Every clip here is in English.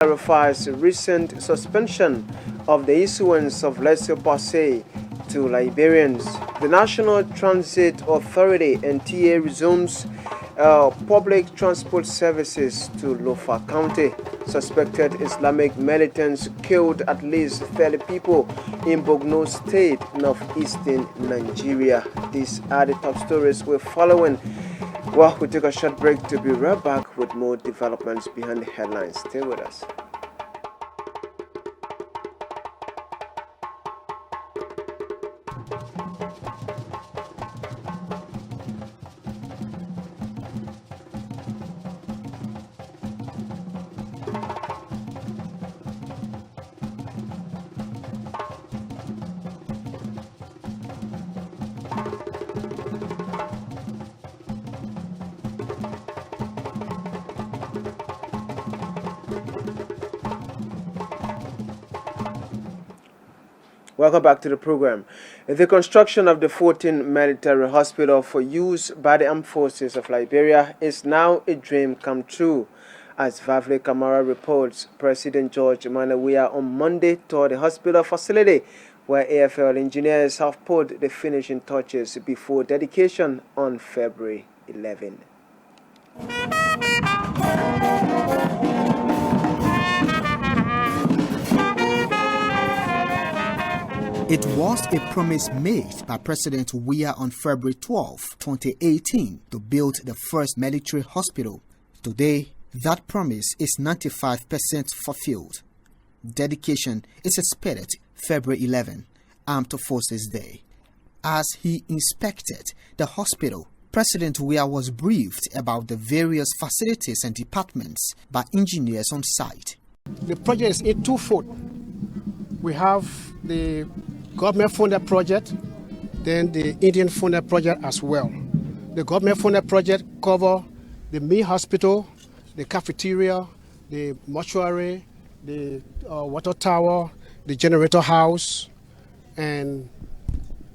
clarifies recent suspension of the issuance of laissez-passer to Liberians. The National Transit Authority (NTA) resumes public transport services to Lofa County. Suspected Islamic militants killed at least 30 people in Borno State, northeastern Nigeria. These are the top stories we're following. Well, we'll take a short break to be right back with more developments behind the headlines. Stay with us. Welcome back to the program. The construction of the 14th military hospital for use by the armed forces of Liberia is now a dream come true. As Vavle Kamara reports, President George Weah on Monday toured the hospital facility where AFL engineers have put the finishing touches before dedication on February 11. It was a promise made by President Weah on February 12, 2018 to build the first military hospital. Today, that promise is 95% fulfilled. Dedication is expected February 11, Armed Forces Day. As he inspected the hospital, President Weah was briefed about the various facilities and departments by engineers on site. The project is in twofold. We have the government-funded project, then the Indian-funded project as well. The government-funded project covers the main hospital, the cafeteria, the mortuary, the water tower, the generator house, and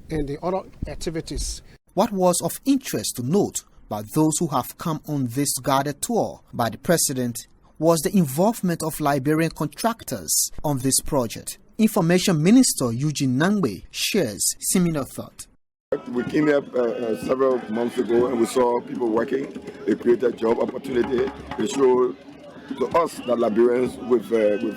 the other activities. What was of interest to note by those who have come on this guided tour by the President was the involvement of Liberian contractors on this project. Information Minister Eugene Nangbe shares similar thought. We came here several months ago and we saw people working. They created job opportunity. They showed to us that Liberians with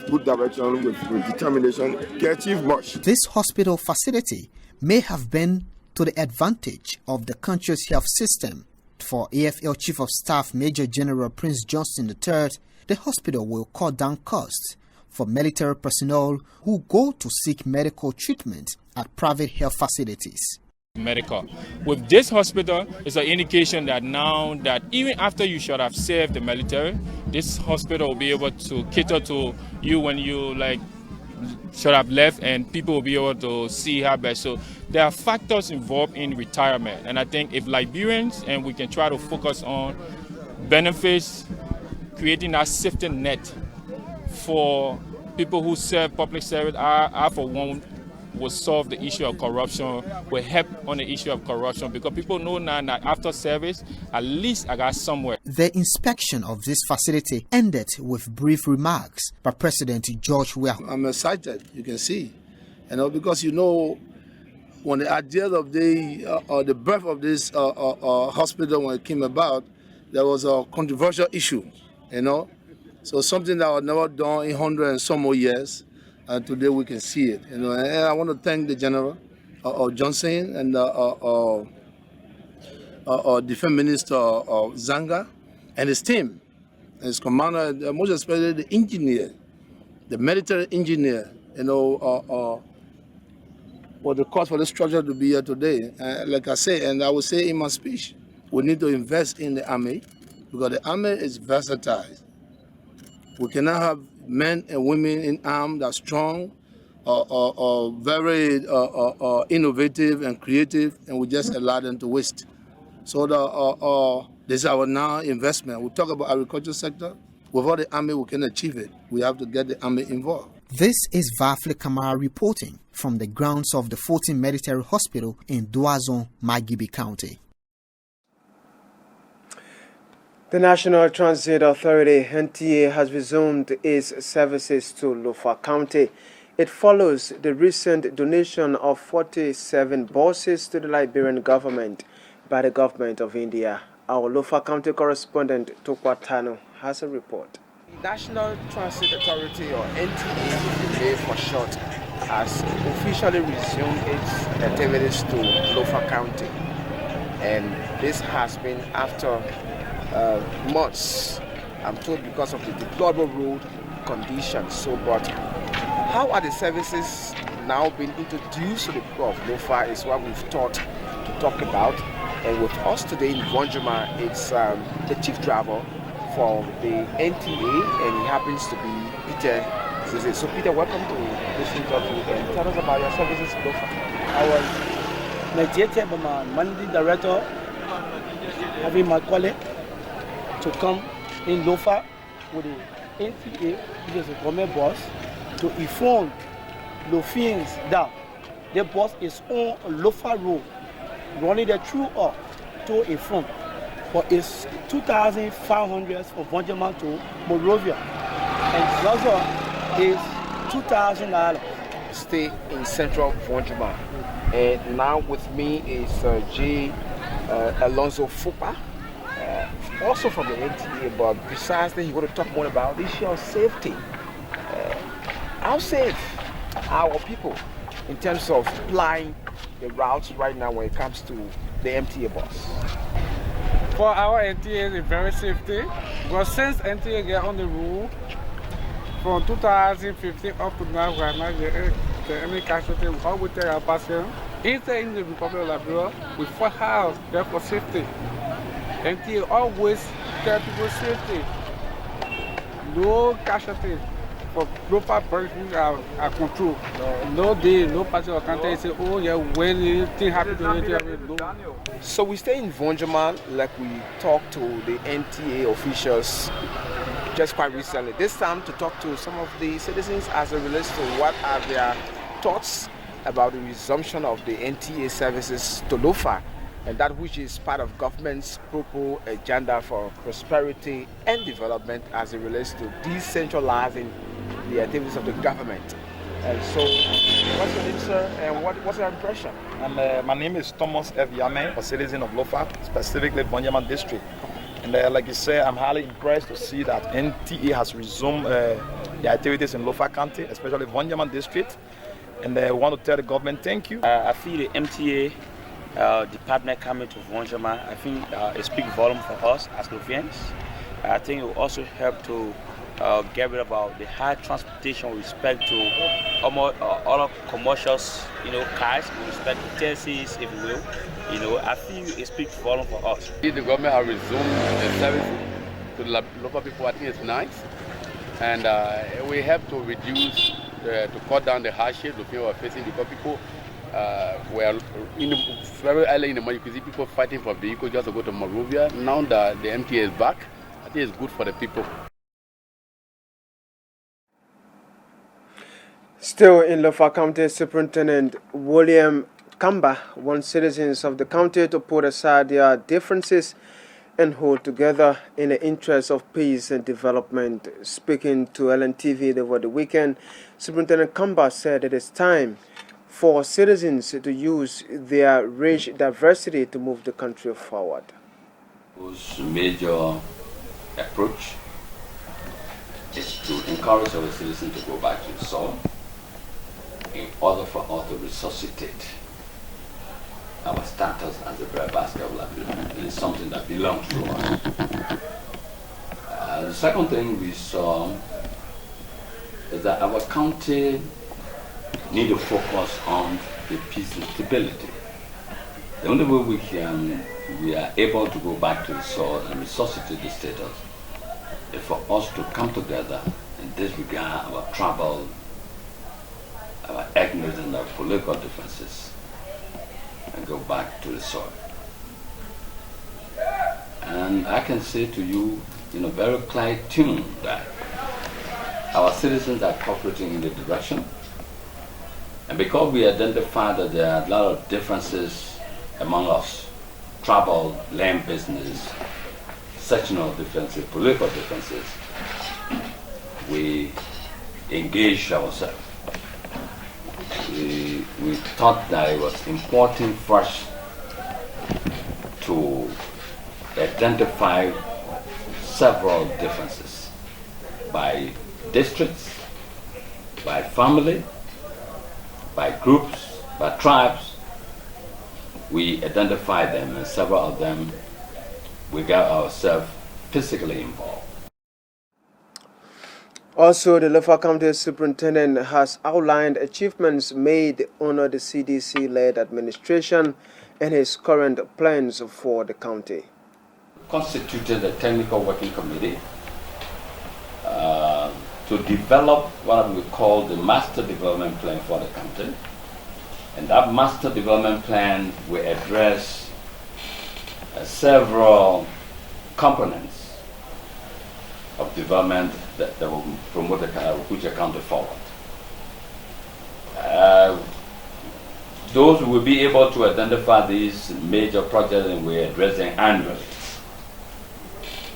good direction, with determination, can achieve much. This hospital facility may have been to the advantage of the country's health system. For AFL Chief of Staff Major General Prince Johnston III, the hospital will cut down costs for military personnel who go to seek medical treatment at private health facilities. Medical. With this hospital, it's an indication that now that even after you should have served the military, this hospital will be able to cater to you when you should have left, and people will be able to see how best. So there are factors involved in retirement, and I think if Liberians and we can try to focus on benefits, creating that safety net for people who serve public service, I for one will solve the issue of corruption, will help on the issue of corruption, because people know now that after service, at least I got somewhere. The inspection of this facility ended with brief remarks by President George Weah. I'm excited, you can see, because when the idea of the birth of this hospital, when it came about, there was a controversial issue, So something that was never done in 100 and some more years, and today we can see it. And I want to thank the General Johnson and Defense Minister Zanga and his team, and his commander, most especially the engineer, the military engineer. For the cost for the structure to be here today. Like I say, and I will say in my speech, we need to invest in the army because the army is versatile. We cannot have men and women in arms that are strong, very innovative and creative, and we just allow them to waste. So this is our now investment. We talk about agriculture sector. Without the army, we can achieve it. We have to get the army involved. This is Vafle Kamara reporting from the grounds of the 14th Military Hospital in Douazon, Magibi County. The National Transit Authority (NTA) has resumed its services to Lofa County. It follows the recent donation of 47 buses to the Liberian government by the government of India. Our Lofa County correspondent Tokwatano has a report. The National Transit Authority, or NTA for short, has officially resumed its activities to Lofa County, and this has been after months, I'm told, because of the deplorable road conditions. So, but how are the services now being introduced to the people of Lofa is what we've thought to talk about. And with us today in Vonjuma, it's the chief driver for the NTA, and he happens to be Peter. So Peter, welcome to this interview, and tell us about your services in Lofa. I was mediated by my managing director, having my colleague, to come in Lofa with the NTA, which is a government bus, to inform Lofians that the bus is on Lofa Road, running the through up to a front. But it's 2,500 from Vonjama to Morovia, and Zaza is $2,000. Stay in central Vonjama. And now with me is J. Alonso Fupa, also from the NTA, but besides that, you want to talk more about issue of safety. How safe are our people in terms of flying the routes right now when it comes to the MTA bus? For our NTA, it's very safety, because since NTA get on the road from 2015 up to now, we are not getting any casualty. All we take our passengers inside in the Republic of Liberia, we fought hard there for safety. NTA always tell people safety, no casualty. For proper persons are control. No day, no particular country say, oh yeah, when anything happens to anything, no. So we stay in Vonjama, like we talked to the NTA officials just quite recently. This time to talk to some of the citizens as it relates to what are their thoughts about the resumption of the NTA services to Lofa, and that which is part of government's proposed agenda for prosperity and development as it relates to decentralizing the activities of the government. And so, what's your name, sir, and what's your impression? My name is Thomas F. Yame, a citizen of Lofa, specifically Vonjama district. And like you said, I'm highly impressed to see that NTA has resumed the activities in Lofa County, especially Vonjama district. And I want to tell the government thank you. I feel the MTA department coming to Vonjama, I think it speaks volume for us as Lofians. I think it will also help to get rid of the high transportation with respect to almost all commercials, cars, with respect to taxis, if you will. I feel it speaks volume for us. The government has resumed the service to the local people. I think it's nice, and we have to reduce, to cut down the hardship the people are facing, because people were very early in the morning. You can see people fighting for vehicles just to go to Morovia. Now that the MTA is back, I think it's good for the people. Still in Lofa County, Superintendent William Kamba wants citizens of the county to put aside their differences and hold together in the interest of peace and development. Speaking to LNTV over the weekend, Superintendent Kamba said it is time for citizens to use their rich diversity to move the country forward. Whose major approach is to encourage our citizens to go back to the soil in order for us to resuscitate our status as a breadbasket of Liberia. It is something that belongs to us. The second thing we saw is that our county need to focus on the peace and stability. The only way we are able to go back to the soil and resuscitate the status is for us to come together and disregard our tribal, our ethnic and our political differences and go back to the soil. And I can say to you in a very clear tune that our citizens are cooperating in the direction. And because we identify that there are a lot of differences among us, tribal, land business, sectional differences, political differences, we engaged ourselves. We thought that it was important first to identify several differences by districts, by family, by groups, by tribes. We identified them, and several of them we got ourselves physically involved. Also, the Lofa County Superintendent has outlined achievements made under the CDC-led administration and his current plans for the county. Constituted a technical working committee to develop what we call the master development plan for the county. And that master development plan will address several components of development that will promote the county forward. Those who will be able to identify these major projects and we address them annually.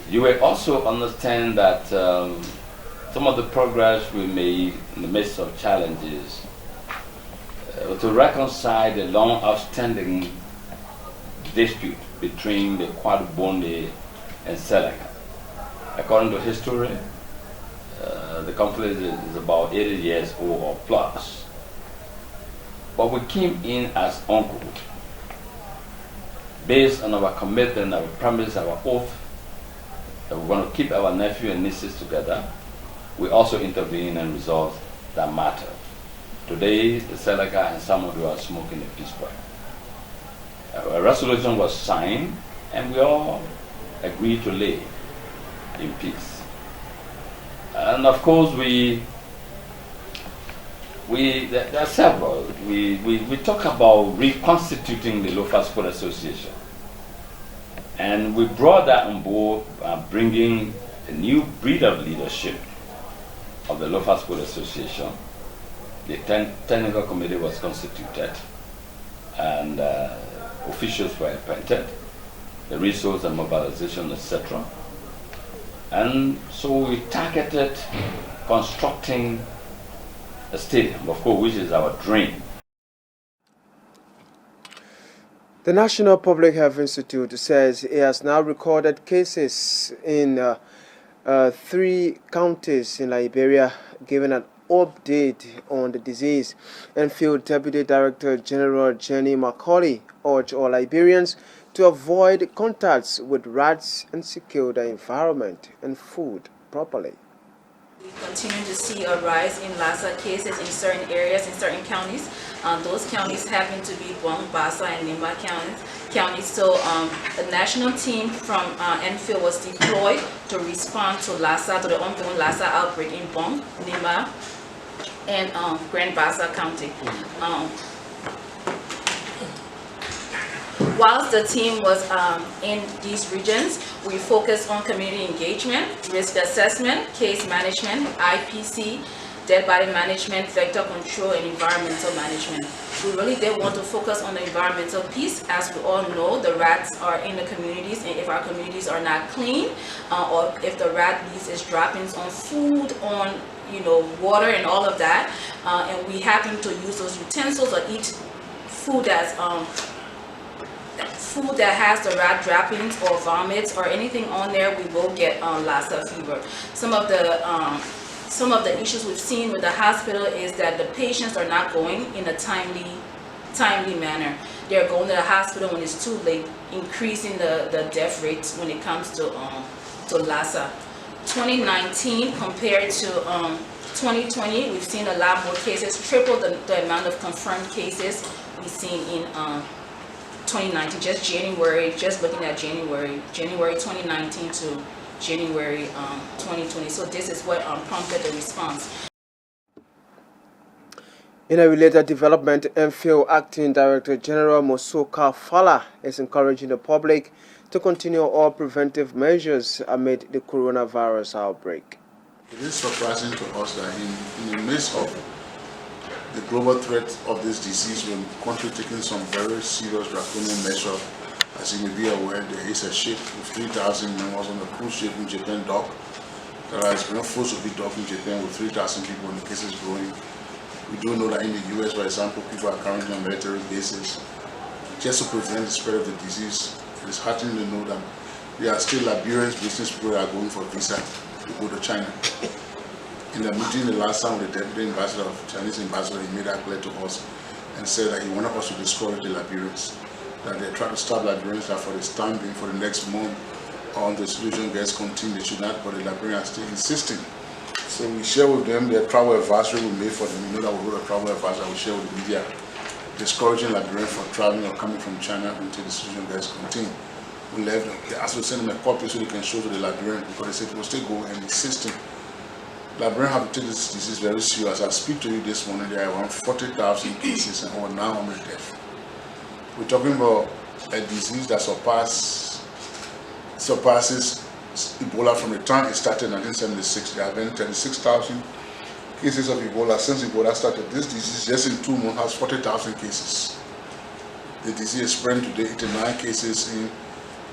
You will also understand that some of the progress we made in the midst of challenges to reconcile the long outstanding dispute between the Quad-Bonde and Seneca. According to history, the conflict is about 80 years old or plus. But we came in as uncles, based on our commitment, our promise, our oath, that we're going to keep our nephew and nieces together. We also intervene and resolve that matter. Today, the Seneca and Samodu are smoking a peace pipe. A resolution was signed, and we all agreed to live in peace. And of course, there are several. We talk about reconstituting the Lofa Sport Association. And we brought that on board, bringing a new breed of leadership of the Lofa Sport Association. The technical committee was constituted, and officials were appointed, the resource and mobilization, etc. And so we targeted constructing a stadium, of course, which is our dream. The National Public Health Institute says it has now recorded cases in 3 counties in Liberia, giving an update on the disease. And Field Deputy Director General Jenny Macaulay urged all Liberians to avoid contacts with rats and secure the environment and food properly. We continue to see a rise in Lassa cases in certain areas, in certain counties. Those counties happen to be Buang, Bassa, and Nimba counties. So a national team from NFIL was deployed to respond to Lassa, to the ongoing Lassa outbreak in Buang, Nimba, and Grand Bassa County. Whilst the team was in these regions, we focused on community engagement, risk assessment, case management, IPC, dead body management, vector control, and environmental management. We really did want to focus on the environmental piece. As we all know, the rats are in the communities, and if our communities are not clean, or if the rat leaves its droppings on food, on water, and all of that, and we happen to use those utensils or eat food that's food that has the rat droppings or vomits or anything on there, we will get Lassa fever. Some of the issues we've seen with the hospital is that the patients are not going in a timely manner. They're going to the hospital when it's too late, increasing the death rates when it comes to Lassa. 2019 compared to 2020, we've seen a lot more cases, triple the amount of confirmed cases we've seen in 2019, just looking at January 2019 to January 2020. So this is what prompted the response. In a related development, MPhil Acting Director General Mosoka Fala is encouraging the public to continue all preventive measures amid the coronavirus outbreak. It is surprising to us that in the midst of the global threat of this disease, when the country taking some very serious draconian measures As you may be aware, there is a ship with 3,000 members on a cruise ship in Japan dock that has been forced to be docked in Japan with 3,000 people and the cases growing. We do know that in the US, for example, people are currently on military bases. Just to prevent the spread of the disease, it is heartening to know that there are still Liberians business people that are going for visa to go to China. In the meeting the last time with the deputy ambassador of Chinese ambassador, he made that clear to us and said that he wanted us to discourage the Liberians, that they try to stop Liberians that for this time being, for the next month, on the situation gets continued, they should not, but the Liberians are still insisting. So we share with them the travel advisory we made for them. We know that we wrote a travel advisory we share with the media, discouraging Liberians from traveling or coming from China until the situation gets continued. We left them, they asked to send them a copy so they can show to the Liberians because they said people still go and insisting. Liberians have to take this disease very serious. As I speak to you this morning, there are around 40,000 cases and over 900 deaths. We're talking about a disease that surpasses Ebola from the time it started in 1976. There have been 36,000 cases of Ebola since Ebola started. This disease just in 2 months has 40,000 cases. The disease is spreading today, 89 cases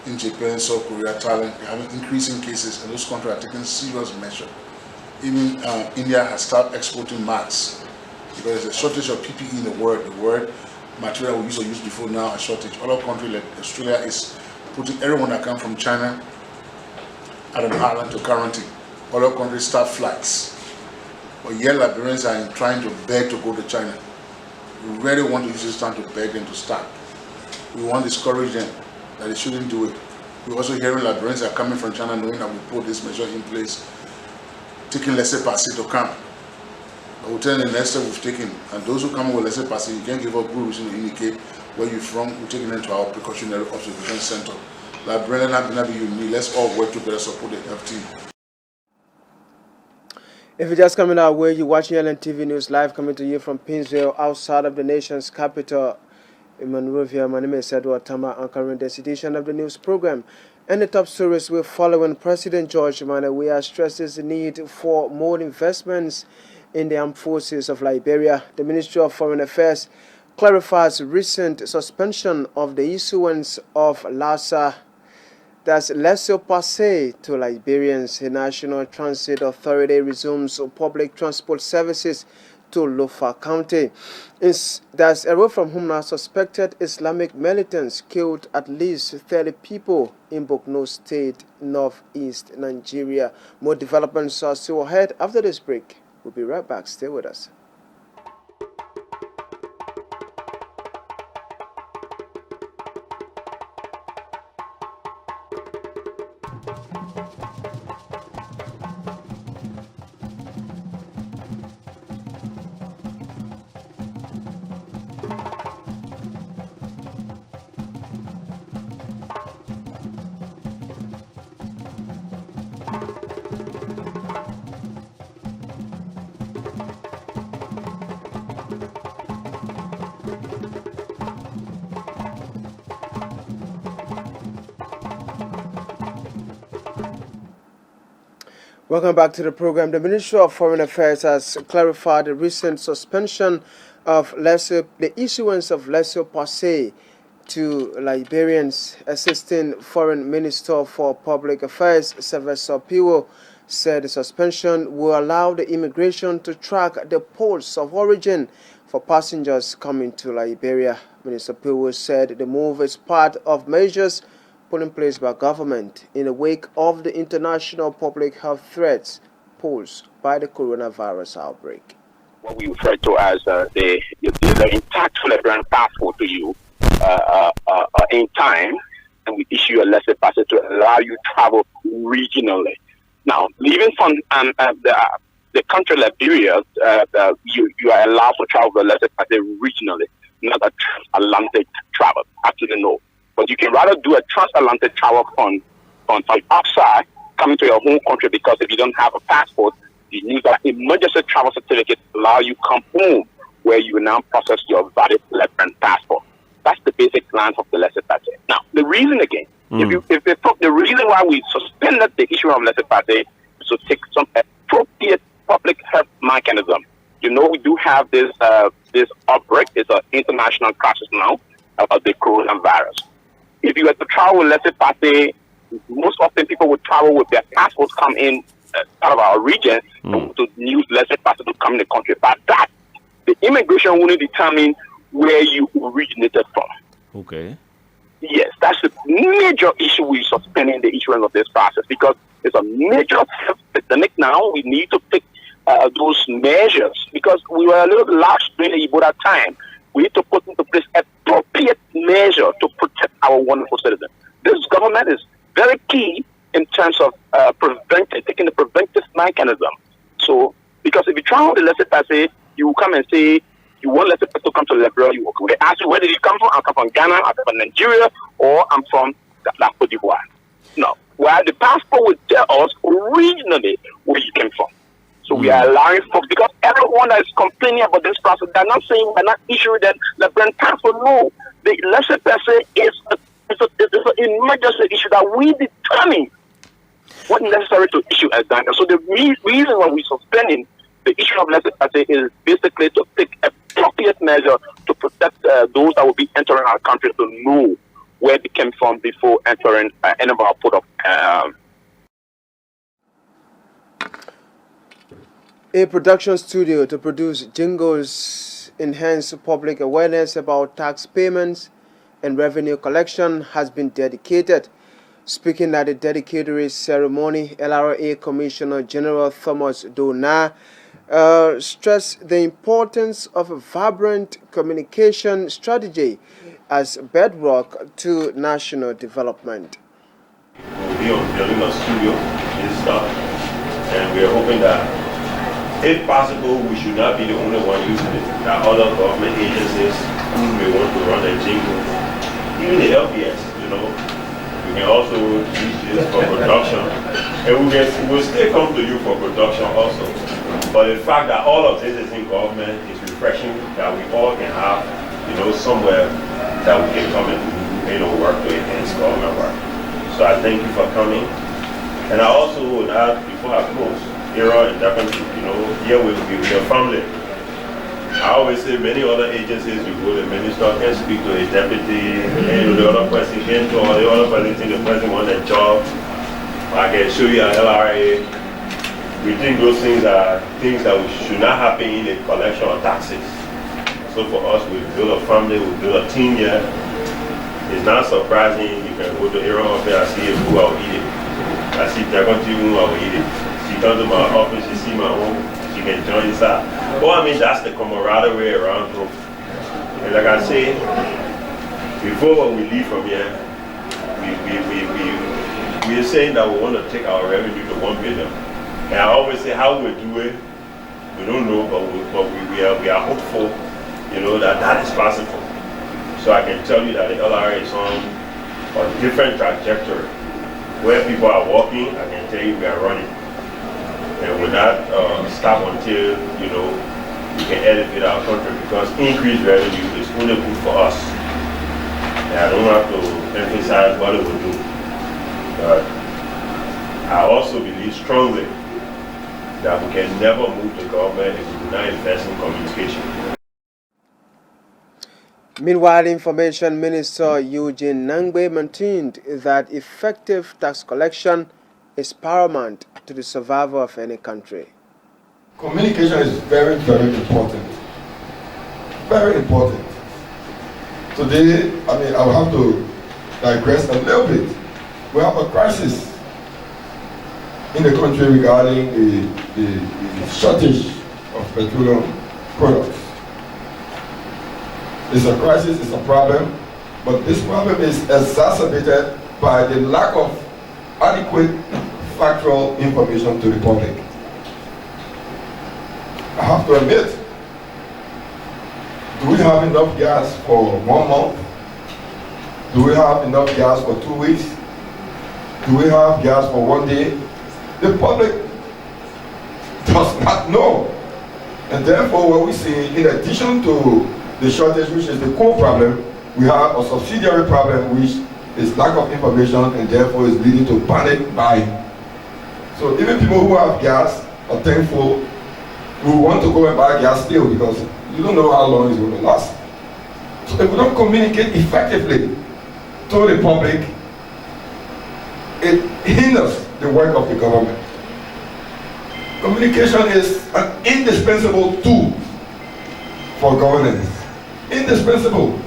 in Japan, South Korea, Thailand. They have increasing cases and those countries are taking serious measures. Even India has started exporting masks because there's a shortage of PPE in the world. The world material we used to use before now a shortage. Other countries like Australia is putting everyone that comes from China at an island to quarantine. Other countries start flights. But yet Liberians are trying to beg to go to China. We really want to use this time to beg them to stop. We want to discourage them that they shouldn't do it. We're also hearing Liberians are coming from China knowing that we put this measure in place, taking laissez-passer to come. But we'll tell them the next step we've taken. And those who come with laissez-passer, you can't give up good reason to indicate where you're from. We're taking them to our precautionary observation center. Liberian and unique. Let's all work together to support the health team. If you're just coming our way, you're watching LNTV News Live coming to you from Pinsville, outside of the nation's capital, in Monrovia. My name is Edward Tama, anchoring this edition of the news program. And the top stories we're following: President George Weah stresses the need for more investments in the armed forces of Liberia. The Ministry of Foreign Affairs clarifies recent suspension of the issuance of LASA, that's laissez-passer, to Liberians. The National Transit Authority resumes public transport services to Lofa County. That's away from whom now suspected Islamic militants killed at least 30 people in Borno State, northeast Nigeria. More developments are still ahead after this break. We'll be right back. Stay with us. Welcome back to the program. The Ministry of Foreign Affairs has clarified the recent suspension of the issuance of laissez-passer to Liberians. Assisting Foreign Minister for Public Affairs, Sylvester Piwo, said the suspension will allow the immigration to track the ports of origin for passengers coming to Liberia. Minister Piwo said the move is part of measures put in place by government in the wake of the international public health threats posed by the coronavirus outbreak. What we refer to as the intact Liberian passport to you in time, and we issue a laissez-passer to allow you to travel regionally. Now, leaving from the country Liberia, you are allowed to travel with a laissez-passer regionally, not a transatlantic travel. Absolutely no. But you can rather do a transatlantic travel from outside coming to your home country, because if you don't have a passport, you need an emergency travel certificate to allow you to come home, where you will now process your valid Liberian passport. That's the basic plan of the laissez-passer. Now, the reason again, the reason why we suspended the issue of laissez-passer is to take some appropriate public health mechanism. You know, we do have this outbreak. It's an international crisis now about the coronavirus. if you were to travel with laissez-passer, most often people would travel with their passports come in part of our region to use laissez-passer to come in the country. But that, the immigration will determine where you originated from. Okay. Yes, that's the major issue with suspending the issuance of this process, because it's a major epidemic now. We need to take those measures, because we were a little lax during the Ebola time. We need to put into place appropriate measure to protect our wonderful citizens. This government is very key in terms of taking the preventive mechanism. So, because if you travel the laissez-passer, you come and say, you want laissez-passer to come to Liberia, they ask you, where did you come from? I come from Ghana, I come from Nigeria, or I'm from Cote d'Ivoire. No. While the passport would tell us originally where you came from. So we are allowing folks, because everyone that is complaining about this process, they're not saying we're not issuing that Liberian passport. No. The laissez-passer is an emergency issue that we determine what's necessary to issue as that. So the reason why we're suspending the issue of laissez-passer is basically to take appropriate measure to protect those that will be entering our country, to know where they came from before entering any of our port of. A production studio to produce jingles, enhance public awareness about tax payments and revenue collection has been dedicated. Speaking at the dedicatory ceremony, LRA Commissioner General Thomas Dona stressed the importance of a vibrant communication strategy as bedrock to national development. We'll be on building a studio this stuff, and we are hoping that, if possible, we should not be the only one using it. That other government agencies who may want to run a jingle, even the LPS, we can also use this for production, and we'll still come to you for production also. But the fact that all of this is in government is refreshing, that we all can have, somewhere that we can come and work to enhance government work. So I thank you for coming, and I also would add, before I close, Era and definitely, here we're a family. I always say many other agencies, you go to the minister and speak to his deputy, and the other person can talk, the other person think the person wants a job. I can show you at LRA. We think those things are things that should not happen in the collection of taxes. So for us, we build a family, we build a team here. It's not surprising, you can go to Era office and see a food, I'll eat it. I see Jagonti, I'll eat it. She comes to my office, she see my home, she can join inside. Well, I mean, that's the camaraderie around group. And like I say, before we leave from here, we are saying that we want to take our revenue to 1 billion. And I always say how we do it, we don't know, but we are hopeful, that is possible. So I can tell you that the LRA is on a different trajectory. Where people are walking, I can tell you we are running. And will not stop until, we can elevate our country, because increased revenue is only good for us. And I don't have to emphasize what it will do. But I also believe strongly that we can never move the government if we do not invest in communication. Meanwhile, Information Minister Eugene Nangbe maintained that effective tax collection is paramount to the survival of any country. Communication is very, very important. Very important. Today, I will have to digress a little bit. We have a crisis in the country regarding the shortage of petroleum products. It's a crisis, it's a problem, but this problem is exacerbated by the lack of adequate factual information to the public. I have to admit, do we have enough gas for 1 month? Do we have enough gas for 2 weeks? Do we have gas for 1 day? The public does not know. And therefore, what we see, in addition to the shortage, which is the core problem, we have a subsidiary problem, which is lack of information, and therefore is leading to panic buying. So even people who have gas are thankful, who want to go and buy gas still, because you don't know how long it's going to last. So if we don't communicate effectively, to the public, it hinders the work of the government. Communication is an indispensable tool for governance. Indispensable.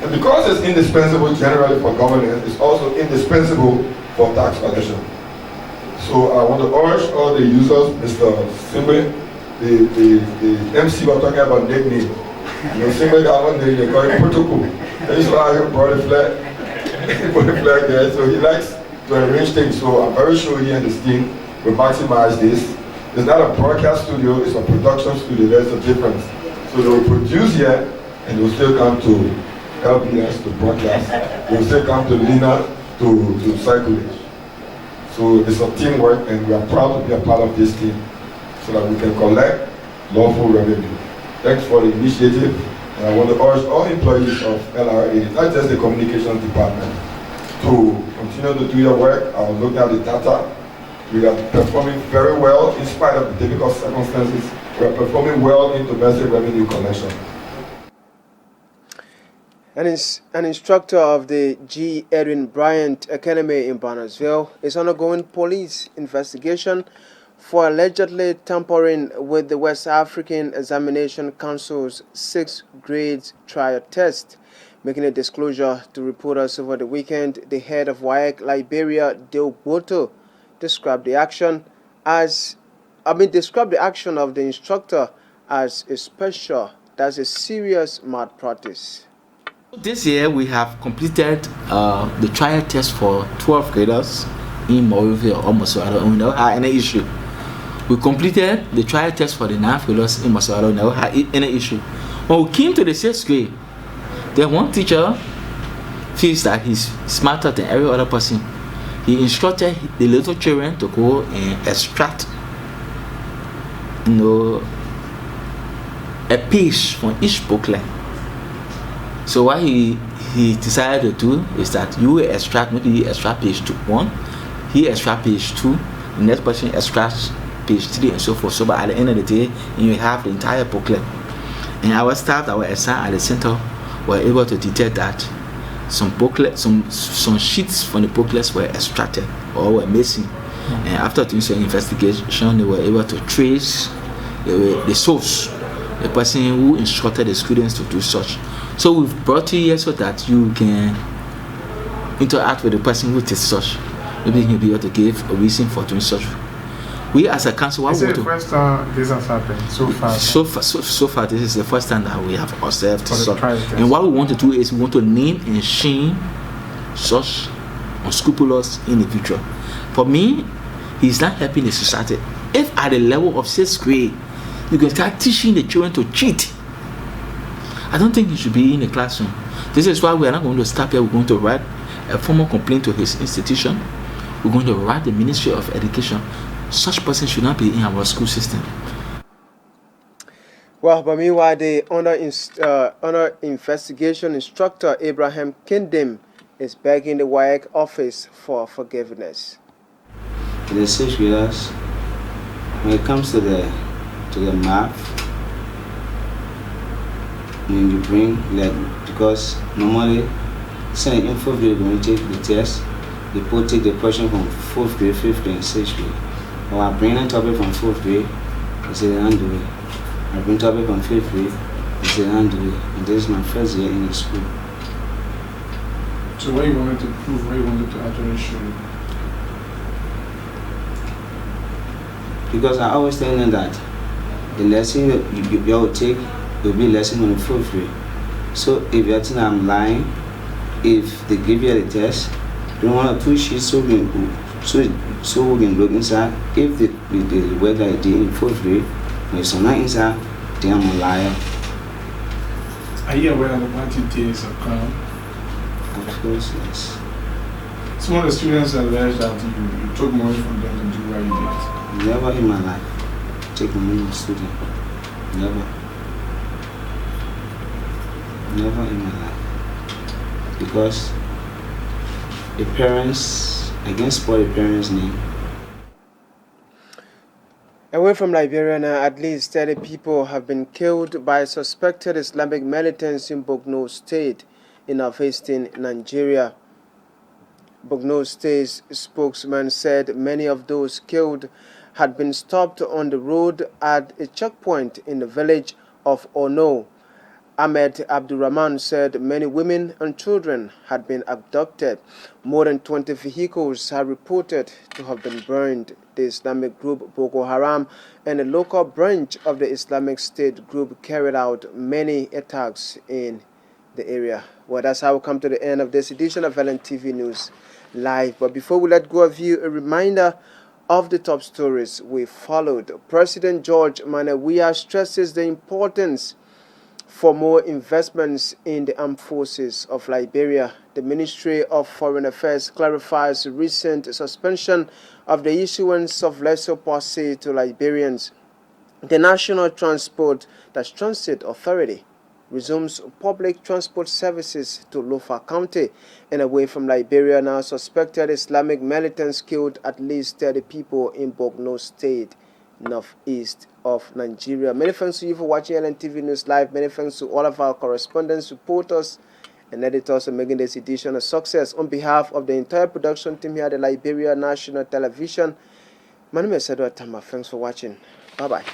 And because it's indispensable generally for governance, it's also indispensable for tax collection. So I want to urge all the users, Mr. Simbe, the MC was talking about nickname. Simbe got one name, they call it protocol. That's why I brought the flag. Put the flag there. So he likes to arrange things. So I'm very sure he and his team will maximize this. It's not a broadcast studio, it's a production studio. There's a difference. So they will produce here and they will still come to LBS to broadcast. They will still come to Lina to circulate. So it's a teamwork and we are proud to be a part of this team so that we can collect lawful revenue. Thanks for the initiative. And I want to urge all employees of LRA, not just the communications department, to continue to do your work. I was looking at the data. We are performing very well in spite of the difficult circumstances. We are performing well in domestic revenue collection. An instructor of the G. Edwin Bryant Academy in Barnesville is undergoing police investigation for allegedly tampering with the West African Examination Council's 6th grade trial test. Making a disclosure to reporters over the weekend, the head of WAEC Liberia, Dale Boto, described the action of the instructor as a serious malpractice. This year we have completed the trial test for 12 graders in Moreville or Mosuado. We never had any issue. We completed the trial test for the 9th graders in Mosuado. We never had any issue. When we came to the 6th grade, the one teacher feels that he's smarter than every other person. He instructed the little children to go and extract, a page from each booklet. So what he decided to do is that you will extract, maybe you extract page 1, he extract page 2, the next person extracts page 3 and so forth. So by at the end of the day, you have the entire booklet. And our staff that were assigned at the center were able to detect that some sheets from the booklets were extracted or were missing. And after doing some investigation, they were able to trace the source, the person who instructed the students to do such. So we've brought you here so that you can interact with the person who did such. Maybe he can be able to give a reason for doing such. We as a council, Is it the first time this has happened so far? So far, this is the first time that we have observed such. And what we want to do is we want to name and shame such unscrupulous individual. For me, he's not helping the society. If at the level of 6th grade, you can start teaching the children to cheat, I don't think he should be in the classroom. This is why we are not going to stop here. We're going to write a formal complaint to his institution. We're going to write the Ministry of Education. Such person should not be in our school system. Well, but meanwhile, the under investigation instructor Abraham Kindim is begging the WAEC office for forgiveness. The 6th graders, when it comes to the math, when you bring because normally saying in 4th grade when you take the test, they take the question from 4th grade, 5th grade, and 6th grade. Or I bring a topic from 4th grade, they say they don't do it. I bring a topic from 5th grade, they say they don't do it. And this is my first year in the school. So what you wanted to prove, what you wanted to actually show? Because I always tell them that the lesson you will take will be lesson on the 4th grade. So if you're saying I'm lying, if they give you the test, you don't want to push it so we can look inside. If the work that I did in 4th grade, when it's not inside, then I'm a liar. Are you aware that what you did is a crime? Of course, yes. Some of the students allege that you took money from them to do what you did. Never in my life take money from a student. Never. Never in my life. Because the parents, I can't spoil the parents' name. Away from Liberia now, at least 30 people have been killed by suspected Islamic militants in Borno State. in northeastern Nigeria. Borno State's spokesman said many of those killed had been stopped on the road at a checkpoint in the village of Ono. Ahmed Abdurrahman said many women and children had been abducted. More than 20 vehicles are reported to have been burned. The Islamic group Boko Haram and a local branch of the Islamic State group carried out many attacks in the area. Well, that's how we come to the end of this edition of LNTV News Live. But before we let go of you, a reminder of the top stories we followed. President George Weah stresses the importance for more investments in the armed forces of Liberia. The Ministry of Foreign Affairs clarifies the recent suspension of the issuance of laissez-passer to Liberians. The National Transit Authority resumes public transport services to Lofa County and away from Liberia. Now suspected Islamic militants killed at least 30 people in Borno State, northeast of Nigeria. Many thanks to you for watching LNTV News Live. Many thanks to all of our correspondents, reporters, and editors for making this edition a success. On behalf of the entire production team here at the Liberia National Television, my name is Edward Tama. Thanks for watching. Bye-bye.